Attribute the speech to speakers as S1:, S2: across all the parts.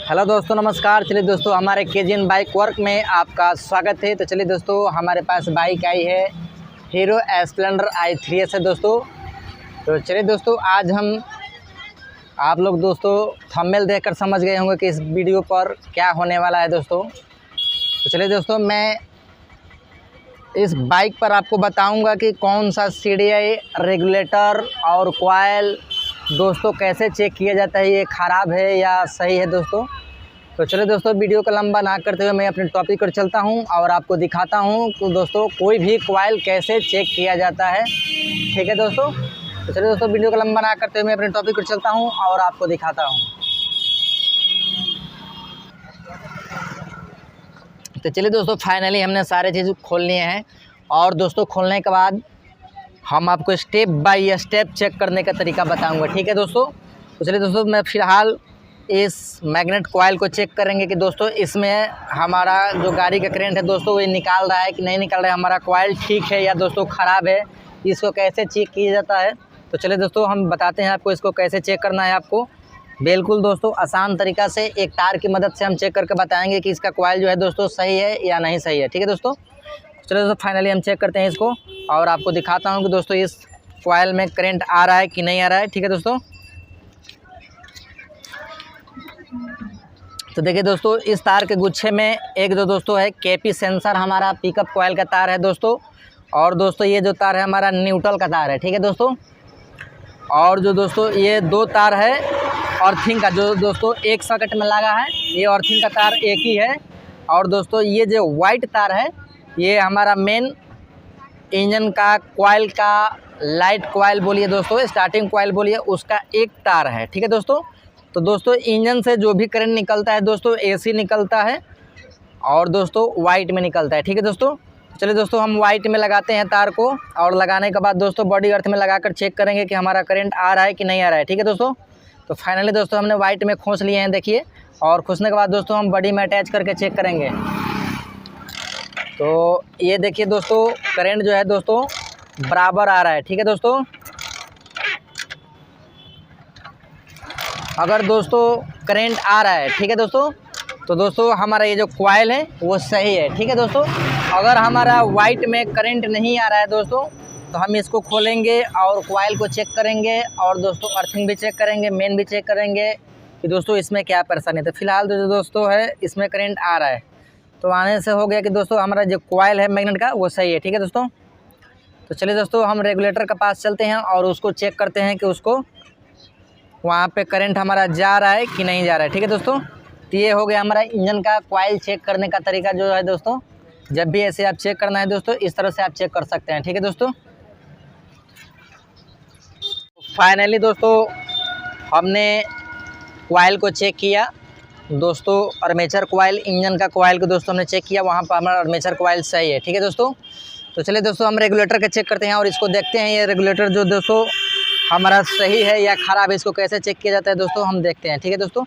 S1: Hello दोस्तों, नमस्कार। चलिए दोस्तों, हमारे केजीएन बाइक वर्क में आपका स्वागत है। तो चलिए दोस्तों, हमारे पास बाइक आई है हीरो स्प्लेंडर i3s है दोस्तों। तो चलिए दोस्तों, आज हम आप लोग दोस्तों थंबनेल देखकर समझ गए होंगे कि इस वीडियो पर क्या होने वाला है दोस्तों। तो चलिए दोस्तों, मैं इस बाइक पर आपको बताऊंगा कि कौन सा CDI रेगुलेटर और कॉइल दोस्तों कैसे चेक किया जाता है, ये ख़राब है या सही है दोस्तों। तो चलिए दोस्तों, वीडियो को लंबा ना करते हुए मैं अपने टॉपिक पर चलता हूं और आपको दिखाता हूं कि दोस्तों कोई भी कॉइल कैसे चेक किया जाता है। ठीक है दोस्तों। तो चलिए दोस्तों, वीडियो को लंबा ना करते हुए मैं अपने टॉपिक पर चलता हूं और आपको दिखाता हूं। तो चलिए दोस्तों, फाइनली हमने सारे चीज़ खोल लिए हैं और दोस्तों खोलने के बाद हम आपको स्टेप बाय स्टेप चेक करने का तरीका बताऊंगा। ठीक है दोस्तों। तो चलिए दोस्तों, मैं फ़िलहाल इस मैग्नेट कॉइल को चेक करेंगे कि दोस्तों इसमें हमारा जो गाड़ी का करंट है दोस्तों ये निकाल रहा है कि नहीं निकाल रहा है, हमारा कॉइल ठीक है या दोस्तों ख़राब है, इसको कैसे चेक किया जाता है। तो चलिए दोस्तों, हम बताते हैं आपको इसको कैसे चेक करना है। आपको बिल्कुल दोस्तों आसान तरीक़ा से एक तार की मदद से हम चेक करके बताएँगे कि इसका कॉइल जो है दोस्तों सही है या नहीं सही है। ठीक है दोस्तों। चलो दोस्तों, फाइनली हम चेक करते हैं इसको और आपको दिखाता हूं कि दोस्तों इस कॉइल में करंट आ रहा है कि नहीं आ रहा है। ठीक है दोस्तों। तो देखिए दोस्तों, इस तार के गुच्छे में एक जो दोस्तों है KP सेंसर हमारा पिकअप कॉइल का तार है दोस्तों, और दोस्तों ये जो तार है हमारा न्यूट्रल का तार है। ठीक है दोस्तों। और जो दोस्तों ये दो तार है अर्थिंग का, जो दोस्तों एक सॉकेट में लगा है, ये अर्थिंग का तार एक ही है। और दोस्तों ये जो वाइट तार है ये हमारा मेन इंजन का कॉइल का लाइट कॉइल बोलिए दोस्तों, स्टार्टिंग कॉइल बोलिए, उसका एक तार है। ठीक है दोस्तों। तो दोस्तों इंजन से जो भी करंट निकलता है दोस्तों AC निकलता है और दोस्तों वाइट में निकलता है। ठीक है दोस्तों। चलिए दोस्तों, हम वाइट में लगाते हैं तार को और लगाने के बाद दोस्तों बॉडी अर्थ में लगाकर चेक करेंगे कि हमारा करंट आ रहा है कि नहीं आ रहा है। ठीक है दोस्तों। तो फाइनली दोस्तों हमने वाइट में खोस लिए हैं, देखिए। और खोसने के बाद दोस्तों हम बॉडी में अटैच करके चेक करेंगे। तो ये देखिए दोस्तों, करंट जो है दोस्तों बराबर आ रहा है। ठीक है दोस्तों। अगर दोस्तों करंट आ रहा है, ठीक है दोस्तों, तो दोस्तों हमारा ये जो कॉइल है वो सही है। ठीक है दोस्तों। अगर हमारा वाइट में करंट नहीं आ रहा है दोस्तों, तो हम इसको खोलेंगे और कॉइल को चेक करेंगे और दोस्तों अर्थिंग भी चेक करेंगे, मेन भी चेक करेंगे कि दोस्तों इसमें क्या परेशानी है। तो फिलहाल जो दोस्तों है इसमें करंट आ रहा है, तो आने से हो गया कि दोस्तों हमारा जो कॉइल है मैग्नेट का वो सही है। ठीक है दोस्तों। तो चलिए दोस्तों, हम रेगुलेटर के पास चलते हैं और उसको चेक करते हैं कि उसको वहाँ पे करंट हमारा जा रहा है कि नहीं जा रहा है। ठीक है दोस्तों। तो ये हो गया हमारा इंजन का कॉइल चेक करने का तरीका जो है दोस्तों। जब भी ऐसे आप चेक करना है दोस्तों, इस तरह से आप चेक कर सकते हैं। ठीक है दोस्तों। फाइनली दोस्तों हमने कॉइल को चेक किया दोस्तों, आर्मेचर कॉइल, इंजन का कॉइल को दोस्तों हमने चेक किया, वहाँ पर हमारा आर्मेचर कॉइल सही है। ठीक है दोस्तों। तो चलिए दोस्तों, हम रेगुलेटर का चेक करते हैं और इसको देखते हैं ये रेगुलेटर जो दोस्तों हमारा सही है या ख़राब है, इसको कैसे चेक किया जाता है दोस्तों, हम देखते हैं। ठीक है दोस्तों।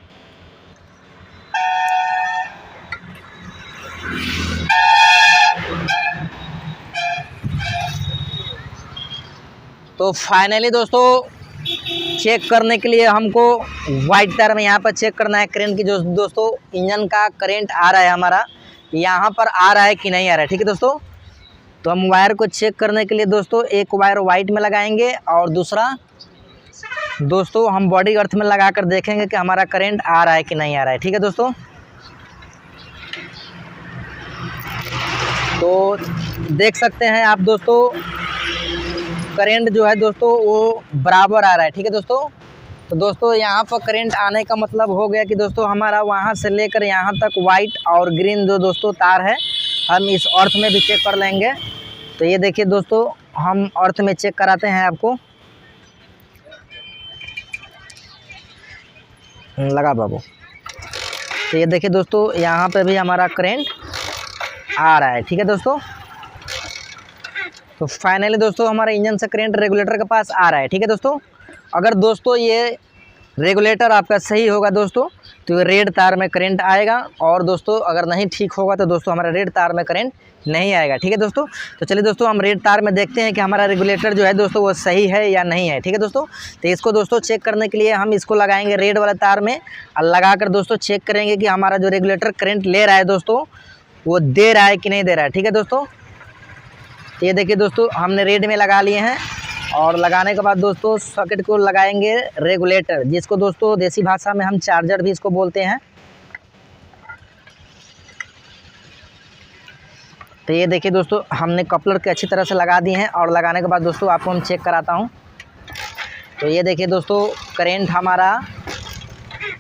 S1: तो फाइनली दोस्तों चेक करने के लिए हमको वाइट तार में यहाँ पर चेक करना है करंट की, जो दोस्तों इंजन का करंट आ रहा है हमारा यहाँ पर आ रहा है कि नहीं आ रहा है। ठीक है दोस्तों। तो हम वायर को चेक करने के लिए दोस्तों एक वायर वाइट में लगाएंगे और दूसरा दोस्तों हम बॉडी अर्थ में लगाकर देखेंगे कि हमारा करंट आ रहा है कि नहीं आ रहा है। ठीक है दोस्तों। तो देख सकते हैं आप दोस्तों, करंट जो है दोस्तों वो बराबर आ रहा है। ठीक है दोस्तों। तो दोस्तों यहाँ पर करंट आने का मतलब हो गया कि दोस्तों हमारा वहाँ से लेकर यहाँ तक वाइट और ग्रीन जो दोस्तों तार है हम इस अर्थ में भी चेक कर लेंगे। तो ये देखिए दोस्तों, हम अर्थ में चेक कराते हैं आपको, लगा बाबू। तो ये देखिए दोस्तों, यहाँ पे भी हमारा करंट आ रहा है। ठीक है दोस्तों। तो फाइनली दोस्तों हमारा इंजन से करंट रेगुलेटर के पास आ रहा है। ठीक है दोस्तों। अगर दोस्तों ये रेगुलेटर आपका सही होगा दोस्तों तो रेड तार में करंट आएगा, और दोस्तों अगर नहीं ठीक होगा तो दोस्तों हमारा रेड तार में करंट नहीं आएगा। ठीक है दोस्तों, तो चलिए दोस्तों हम रेड तार में देखते हैं कि हमारा रेगुलेटर जो है दोस्तों वो सही है या नहीं है। ठीक है दोस्तों, तो इसको दोस्तों चेक करने के लिए हम इसको लगाएंगे रेड वाले तार में, और लगा कर दोस्तों चेक करेंगे कि हमारा जो रेगुलेटर करंट ले रहा है दोस्तों वो दे रहा है कि नहीं दे रहा है। ठीक है दोस्तों, ये देखिए दोस्तों हमने रेड में लगा लिए हैं, और लगाने के बाद दोस्तों सॉकेट को लगाएंगे रेगुलेटर, जिसको दोस्तों देसी भाषा में हम चार्जर भी इसको बोलते हैं। तो ये देखिए दोस्तों हमने कपलर के अच्छी तरह से लगा दिए हैं, और लगाने के बाद दोस्तों आपको हम चेक कराता हूँ। तो ये देखिए दोस्तों करंट हमारा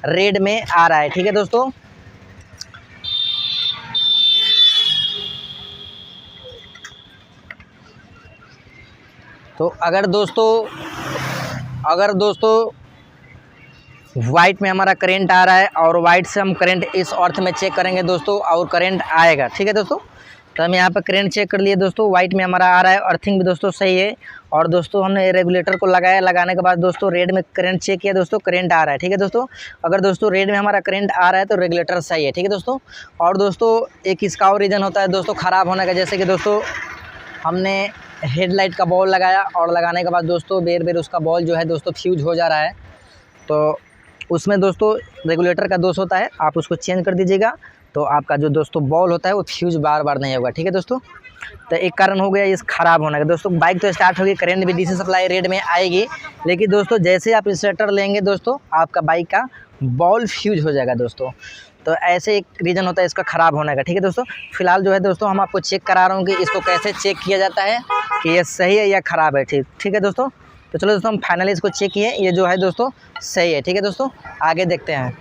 S1: रेड में आ रहा है। ठीक है दोस्तों, तो अगर दोस्तों वाइट में हमारा करंट आ रहा है, और वाइट से हम करंट इस अर्थ में चेक करेंगे दोस्तों, और करंट आएगा। ठीक है दोस्तों, तो हम यहाँ पर करंट चेक कर लिए दोस्तों, वाइट में हमारा आ रहा है, अर्थिंग भी दोस्तों सही है। और दोस्तों हमने रेगुलेटर को लगाया, लगाने के बाद दोस्तों रेड में करंट चेक किया दोस्तों, करंट आ रहा है। ठीक है दोस्तों, अगर दोस्तों रेड में हमारा करंट आ रहा है तो रेगुलेटर सही है। ठीक है दोस्तों, और दोस्तों एक इसका और रीज़न होता है दोस्तों ख़राब होने का, जैसे कि दोस्तों हमने हेडलाइट का बॉल लगाया, और लगाने के बाद दोस्तों बेर उसका बॉल जो है दोस्तों फ्यूज हो जा रहा है, तो उसमें दोस्तों रेगुलेटर का दोष होता है, आप उसको चेंज कर दीजिएगा, तो आपका जो दोस्तों बॉल होता है वो फ्यूज बार बार नहीं होगा। ठीक है दोस्तों, तो एक कारण हो गया इस ख़राब होने का। दोस्तों बाइक तो स्टार्ट होगी, करंट भी डीसी सप्लाई रेड में आएगी, लेकिन दोस्तों जैसे आप स्टार्टर लेंगे दोस्तों आपका बाइक का बॉल फ्यूज हो जाएगा दोस्तों। तो ऐसे एक रीज़न होता है इसका ख़राब होने का। ठीक है दोस्तों, फिलहाल जो है दोस्तों हम आपको चेक करा रहा हूँ कि इसको कैसे चेक किया जाता है कि ये सही है या ख़राब है। ठीक है दोस्तों, तो चलो दोस्तों हम फाइनली इसको चेक किए, ये जो है दोस्तों सही है। ठीक है दोस्तों, आगे देखते हैं।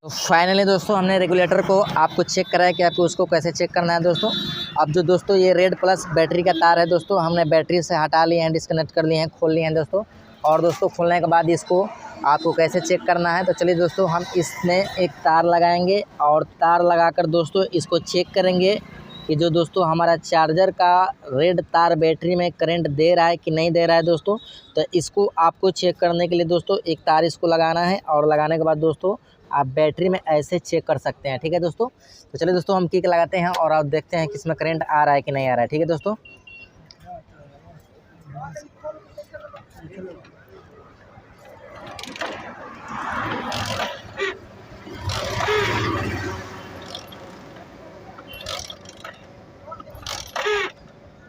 S1: तो फाइनली दोस्तों हमने रेगुलेटर को आपको चेक कराया कि आपको उसको कैसे चेक करना है दोस्तों। अब जो दोस्तों ये रेड प्लस बैटरी का तार है दोस्तों, हमने बैटरी से हटा लिए हैं, डिस्कनेक्ट कर लिए हैं, खोल लिए हैं दोस्तों। और दोस्तों खोलने के बाद इसको आपको कैसे चेक करना है, तो चलिए दोस्तों हम इसमें एक तार लगाएंगे, और तार लगाकर दोस्तों इसको चेक करेंगे कि जो दोस्तों हमारा चार्जर का रेड तार बैटरी में करंट दे रहा है कि नहीं दे रहा है दोस्तों। तो इसको आपको चेक करने के लिए दोस्तों एक तार इसको लगाना है, और लगाने के बाद दोस्तों आप बैटरी में ऐसे चेक कर सकते हैं। ठीक है दोस्तों, तो चलिए दोस्तों हम किक लगाते हैं, और आप देखते हैं कि इसमें करंट आ रहा है कि नहीं आ रहा है। ठीक है दोस्तों,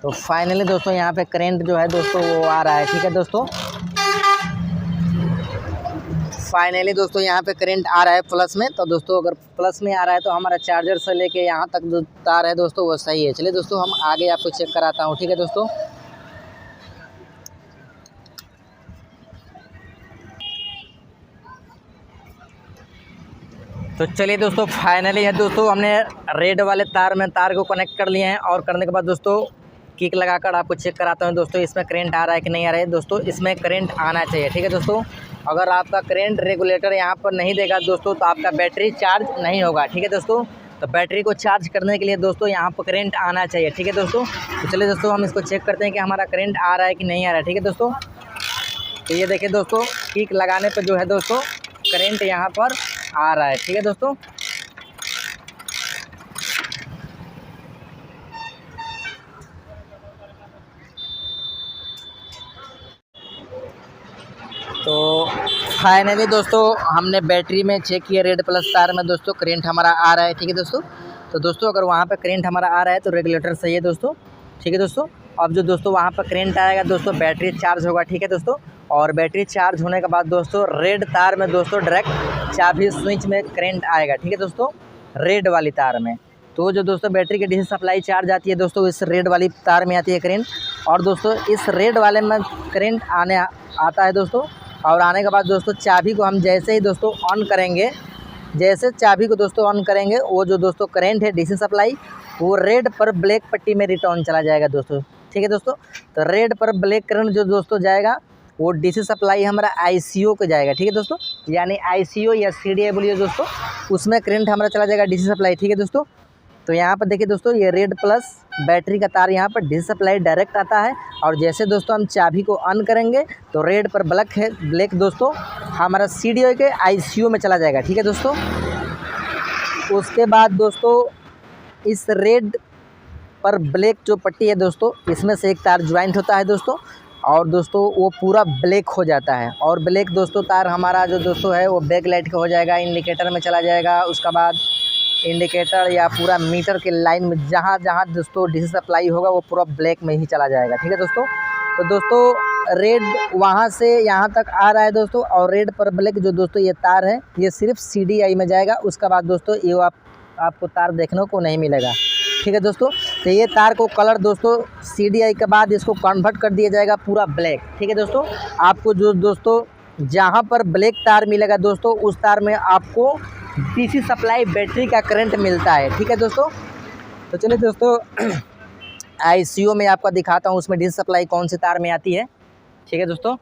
S1: तो फाइनली दोस्तों यहाँ पे करंट जो है दोस्तों वो आ रहा है। ठीक है दोस्तों, फाइनली दोस्तों यहाँ पे करंट आ रहा है प्लस में। तो दोस्तों अगर प्लस में आ रहा है तो हमारा चार्जर से लेके यहाँ तक जो तार है दोस्तों वो सही है। चलिए दोस्तों हम आगे आपको चेक कराता हूँ। ठीक है दोस्तों, तो चलिए दोस्तों फाइनली है दोस्तों हमने रेड वाले तार में तार को कनेक्ट कर लिए हैं, और करने के बाद दोस्तों किक लगाकर आपको चेक कराता हूँ दोस्तों इसमें करंट आ रहा है कि नहीं आ रहा है। दोस्तों इसमें करंट आना चाहिए। ठीक है दोस्तों, अगर आपका करंट रेगुलेटर यहाँ पर नहीं देगा दोस्तों तो आपका बैटरी चार्ज नहीं होगा। ठीक है दोस्तों, तो बैटरी को चार्ज करने के लिए दोस्तों यहाँ पर करंट आना चाहिए। ठीक है दोस्तों, तो चलिए दोस्तों हम इसको चेक करते हैं कि हमारा करंट आ रहा है कि नहीं आ रहा है। ठीक है दोस्तों, तो ये देखिए दोस्तों किक लगाने पर जो है दोस्तों करंट यहाँ पर आ रहा है। ठीक है दोस्तों, तो फाइनली दोस्तों हमने बैटरी में चेक किया, रेड प्लस तार में दोस्तों करंट हमारा आ रहा है। ठीक है दोस्तों, तो दोस्तों अगर वहाँ पर करंट हमारा आ रहा है तो रेगुलेटर सही है दोस्तों। ठीक है दोस्तों, अब जो दोस्तों वहाँ पर करंट आएगा दोस्तों बैटरी चार्ज होगा। ठीक है दोस्तों, और बैटरी चार्ज होने के बाद दोस्तों रेड तार में दोस्तों डायरेक्ट चाबी स्विच में करंट आएगा। ठीक है दोस्तों, रेड वाली तार में। तो जो दोस्तों बैटरी की डीसी सप्लाई चार्ज आती है दोस्तों इस रेड वाली तार में आती है करंट, और दोस्तों इस रेड वाले में करंट आता है दोस्तों। और आने के बाद दोस्तों चाबी को हम जैसे ही दोस्तों ऑन करेंगे, जैसे चाबी को दोस्तों ऑन करेंगे वो जो दोस्तों करंट है डीसी सप्लाई वो रेड पर ब्लैक पट्टी में रिटर्न चला जाएगा दोस्तों। ठीक है दोस्तों, तो रेड पर ब्लैक करंट जो दोस्तों जाएगा वो डीसी सप्लाई हमारा आईसीओ को जाएगा। ठीक है दोस्तों, यानी आईसीओ या सीडीआई बोलिए दोस्तों, उसमें करंट हमारा चला जाएगा डीसी सप्लाई। ठीक है दोस्तों, तो यहाँ पर देखिए दोस्तों ये रेड प्लस बैटरी का तार यहाँ पर डीसी सप्लाई डायरेक्ट आता है। और जैसे दोस्तों हम चाबी को ऑन करेंगे तो रेड पर ब्लैक दोस्तों हमारा CDI के ICU में चला जाएगा, ठीक है दोस्तों। उसके बाद दोस्तों इस रेड पर ब्लैक जो पट्टी है दोस्तों, इसमें से एक तार ज्वाइंट होता है दोस्तों, और दोस्तों वो पूरा ब्लैक हो जाता है। और ब्लैक दोस्तों तार हमारा जो दोस्तों है वो बैक लाइट का हो जाएगा, इंडिकेटर में चला जाएगा। उसके बाद इंडिकेटर या पूरा मीटर के लाइन में जहाँ जहाँ दोस्तों डीसी सप्लाई होगा वो पूरा ब्लैक में ही चला जाएगा, ठीक है दोस्तों। तो दोस्तों रेड वहाँ से यहाँ तक आ रहा है दोस्तों, और रेड पर ब्लैक जो दोस्तों ये तार है ये सिर्फ CDI में जाएगा। उसके बाद दोस्तों ये आपको तार देखने को नहीं मिलेगा, ठीक है दोस्तों। तो ये तार को कलर दोस्तों CDI के बाद इसको कन्वर्ट कर दिया जाएगा पूरा ब्लैक, ठीक है दोस्तों। आपको जो दोस्तों जहाँ पर ब्लैक तार मिलेगा दोस्तों उस तार में आपको डीसी सप्लाई बैटरी का करंट मिलता है, ठीक है दोस्तों। तो चलिए दोस्तों ICU में आपको दिखाता हूँ उसमें डीसी सप्लाई कौन से तार में आती है, ठीक है दोस्तों।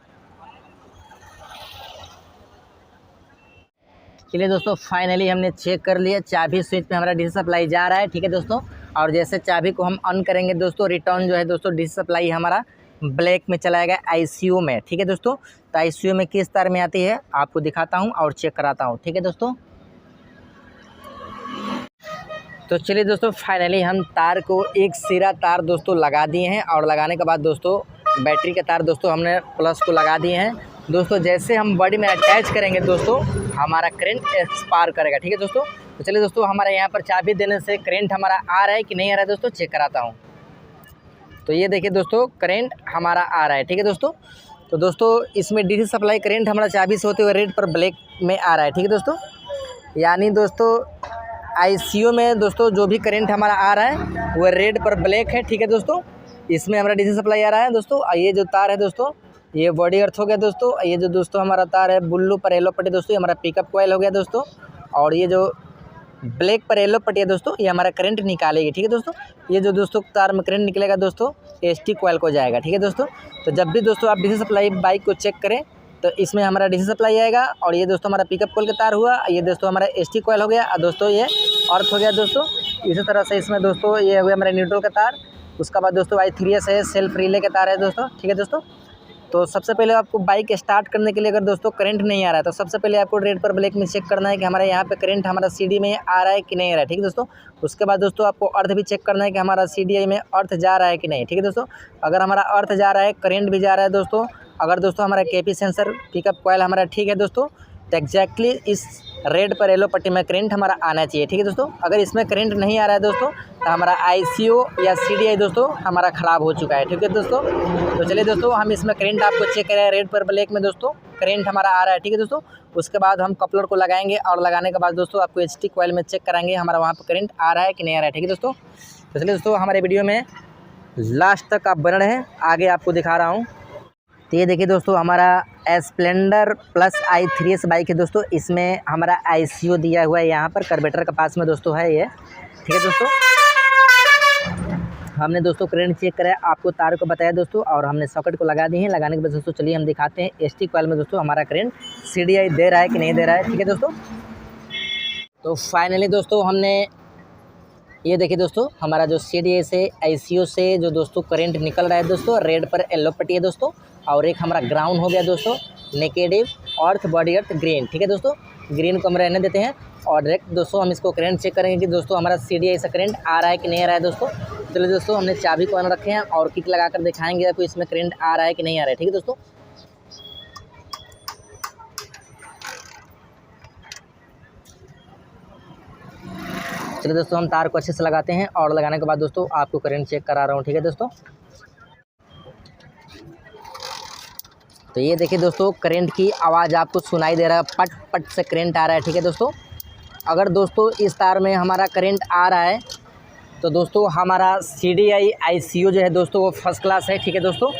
S1: चलिए दोस्तों फाइनली हमने चेक कर लिया, चाबी स्विच पे हमारा डीसी सप्लाई जा रहा है, ठीक है दोस्तों। और जैसे चाबी को हम ऑन करेंगे दोस्तों रिटर्न जो है दोस्तों डीसी सप्लाई हमारा ब्लैक में चला जाएगा ICU में, ठीक है दोस्तों। तो ICU में किस तार में आती है आपको दिखाता हूँ और चेक कराता हूँ, ठीक है दोस्तों। तो चलिए दोस्तों फाइनली हम तार को एक सिरा तार दोस्तों लगा दिए हैं, और लगाने के बाद दोस्तों बैटरी के तार दोस्तों हमने प्लस को लगा दिए हैं दोस्तों। जैसे हम बॉडी में अटैच करेंगे दोस्तों हमारा करंट एक्सपायर करेगा, ठीक है दोस्तों। तो चलिए दोस्तों हमारे यहाँ पर चाबी देने से करंट हमारा आ रहा है कि नहीं आ रहा है दोस्तों चेक कराता हूँ। तो ये देखिए दोस्तों करंट हमारा आ रहा है, ठीक है दोस्तों। तो दोस्तों इसमें डीसी सप्लाई करंट हमारा चाबी से होते हुए रेड पर ब्लैक में आ रहा है, ठीक है दोस्तों। यानी दोस्तों ICU में दोस्तों जो भी करंट हमारा आ रहा है वो रेड पर ब्लैक है, ठीक है दोस्तों। इसमें हमारा डीसी सप्लाई आ रहा है दोस्तों। ये जो तार है दोस्तों ये बॉडी अर्थ हो गया दोस्तों। ये जो दोस्तों हमारा तार है ब्लू पर येलो पट्टी दोस्तों ये हमारा पिकअप कॉइल हो गया दोस्तों। और ये जो ब्लैक पर येलो पट्टी है दोस्तों ये हमारा करंट निकालेगी, ठीक है दोस्तों। ये जो दोस्तों तार में करंट निकलेगा दोस्तों ST कॉइल को जाएगा, ठीक है दोस्तों। तो जब भी दोस्तों आप डीसी सप्लाई बाइक को चेक करें तो इसमें हमारा डीसी सप्लाई आएगा। और ये दोस्तों हमारा पिकअप कॉइल का तार हुआ, ये दोस्तों हमारा ST कॉइल हो गया, और दोस्तों ये अर्थ हो गया दोस्तों। इसी तरह से इसमें दोस्तों ये हो गया हमारा न्यूट्रल का तार। उसके बाद दोस्तों I3S है, सेल्फ रिले का तार है दोस्तों, ठीक है दोस्तों। तो सबसे पहले आपको बाइक स्टार्ट करने के लिए अगर दोस्तों करंट नहीं आ रहा है तो सबसे पहले आपको रेड पर ब्लैक में चेक करना है कि हमारा यहाँ पे करंट हमारा CD में आ रहा है कि नहीं आ रहा है, ठीक है दोस्तों। उसके बाद दोस्तों आपको अर्थ भी चेक करना है कि हमारा CDI में अर्थ जा रहा है कि नहीं, ठीक है दोस्तों। अगर हमारा अर्थ जा रहा है करंट भी जा रहा है दोस्तों, अगर दोस्तों हमारा KP सेंसर पिकअप कॉइल हमारा ठीक है दोस्तों, तो एग्जैक्टली इस रेड पर येलो पट्टी में करंट हमारा आना चाहिए, ठीक है दोस्तों। अगर इसमें करंट नहीं आ रहा है दोस्तों तो हमारा ICU या CDI दोस्तों हमारा ख़राब हो चुका है, ठीक है दोस्तों। तो चलिए दोस्तों हम इसमें करंट आपको चेक करें, रेड पर ब्लैक में दोस्तों करंट हमारा आ रहा है, ठीक है दोस्तों। उसके बाद हम कपलर को लगाएंगे, और लगाने के बाद दोस्तों आपको ST कॉइल में चेक कराएंगे हमारा वहाँ पर करंट आ रहा है कि नहीं आ रहा है, ठीक है दोस्तों। तो चलिए दोस्तों हमारे वीडियो में लास्ट तक आप बने रहें, आगे आपको दिखा रहा हूँ। तो ये देखिए दोस्तों हमारा स्प्लेंडर प्लस I3S बाइक है दोस्तों। इसमें हमारा ICU दिया हुआ है यहाँ पर कार्बोरेटर के पास में दोस्तों है ये, ठीक है दोस्तों। हमने दोस्तों करंट चेक करा, आपको तार को बताया दोस्तों, और हमने सॉकेट को लगा दिए हैं। लगाने के बाद दोस्तों चलिए हम दिखाते हैं ST कॉइल में दोस्तों हमारा करंट CDI दे रहा है कि नहीं दे रहा है, ठीक है दोस्तों। तो फाइनली दोस्तों हमने ये देखिए दोस्तों हमारा जो CDI से ICU से जो दोस्तों करंट निकल रहा है दोस्तों रेड पर येलो पट्टी है दोस्तों, और एक हमारा ग्राउंड हो गया दोस्तों नेगेटिव, अर्थ बॉडी अर्थ ग्रीन, ठीक है दोस्तों। ग्रीन को हम रहने देते हैं, और डायरेक्ट दोस्तों हम इसको करंट चेक करेंगे कि दोस्तों हमारा CDI से करंट आ रहा है कि नहीं आ रहा है दोस्तों। चलिए दोस्तों हमने चाबी को ऑन रखे हैं और किक लगा कर दिखाएंगे आपको इसमें करंट आ रहा है कि नहीं आ रहा है, ठीक है दोस्तों। चलिए दोस्तों हम तार को अच्छे से लगाते हैं, और लगाने के बाद दोस्तों आपको करंट चेक करा रहा हूँ, ठीक है दोस्तों। तो ये देखिए दोस्तों करंट की आवाज़ आपको सुनाई दे रहा है, पट पट से करंट आ रहा है, ठीक है दोस्तों। अगर दोस्तों इस तार में हमारा करंट आ रहा है तो दोस्तों हमारा CDI ICU जो है दोस्तों वो फर्स्ट क्लास है, ठीक है दोस्तों।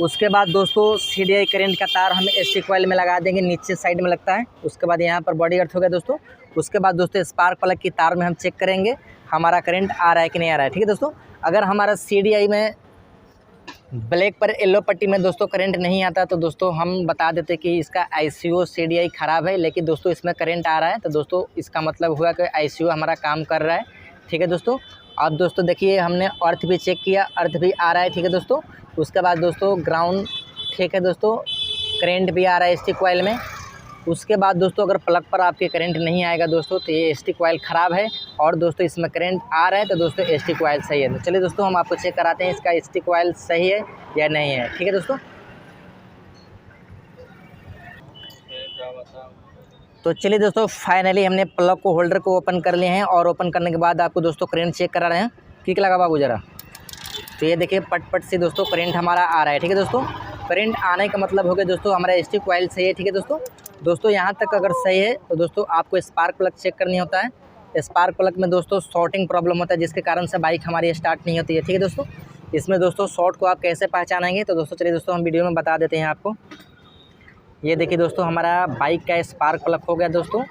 S1: उसके बाद दोस्तों CDI करंट का तार हम ST कॉइल में लगा देंगे, नीचे साइड में लगता है। उसके बाद यहाँ पर बॉडी अर्थ हो गया दोस्तों। उसके बाद दोस्तों स्पार्क प्लग की तार में हम चेक करेंगे हमारा करंट आ रहा है कि नहीं आ रहा है, ठीक है दोस्तों। अगर हमारा CDI में ब्लैक पर येलो पट्टी में दोस्तों करंट नहीं आता तो दोस्तों हम बता देते कि इसका ICU CDI ख़राब है, लेकिन दोस्तों इसमें करंट आ रहा है तो दोस्तों इसका मतलब हुआ कि ICU हमारा काम कर रहा है, ठीक है दोस्तों। अब दोस्तों देखिए हमने अर्थ भी चेक किया, अर्थ भी आ रहा है, ठीक है दोस्तों। उसके बाद दोस्तों ग्राउंड ठीक है दोस्तों, करंट भी आ रहा है एसटी कॉइल में। उसके बाद दोस्तों अगर प्लग पर आपके करंट नहीं आएगा दोस्तों तो ये एसटी कॉइल ख़राब है, और दोस्तों इसमें करंट आ रहा है तो दोस्तों एसटी कॉइल सही है। तो चलिए दोस्तों हम आपको चेक कराते हैं इसका एसटी कॉइल सही है या नहीं है, ठीक है दोस्तों। तो चलिए दोस्तों फाइनली हमने प्लग को होल्डर को ओपन कर लिए हैं, और ओपन करने के बाद आपको दोस्तों करंट चेक करा रहे हैं। ठीक लगा बाबू ज़रा, तो ये देखिए पट पट से दोस्तों करंट हमारा आ रहा है, ठीक है दोस्तों। करंट आने का मतलब हो गया दोस्तों हमारा एसटी कॉइल सही है, ठीक है दोस्तों। दोस्तों यहाँ तक अगर सही है तो दोस्तों आपको स्पार्क प्लग चेक करनी होता है। स्पार्क प्लग में दोस्तों शॉर्टिंग प्रॉब्लम होता है, जिसके कारण से बाइक हमारी स्टार्ट नहीं होती है, ठीक है दोस्तों। इसमें दोस्तों शॉर्ट को आप कैसे पहचानेंगे, तो दोस्तों चलिए दोस्तों हम वीडियो में बता देते हैं आपको। ये देखिए दोस्तों हमारा बाइक का स्पार्क प्लग हो गया दोस्तों।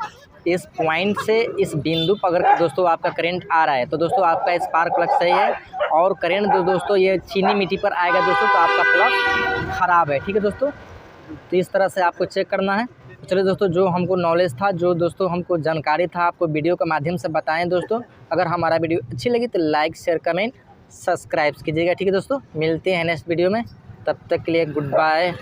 S1: इस पॉइंट से इस बिंदु पर अगर दोस्तों आपका करंट आ रहा है तो दोस्तों आपका स्पार्क प्लग सही है, और करंट दोस्तों ये चीनी मिट्टी पर आएगा दोस्तों तो आपका प्लग ख़राब है, ठीक है दोस्तों। तो इस तरह से आपको चेक करना है। तो चलिए दोस्तों जो हमको नॉलेज था, जो दोस्तों हमको जानकारी था, आपको वीडियो के माध्यम से बताएं दोस्तों। अगर हमारा वीडियो अच्छी लगी तो लाइक शेयर कमेंट सब्सक्राइब कीजिएगा, ठीक है दोस्तों। मिलते हैं नेक्स्ट वीडियो में, तब तक के लिए गुड बाय।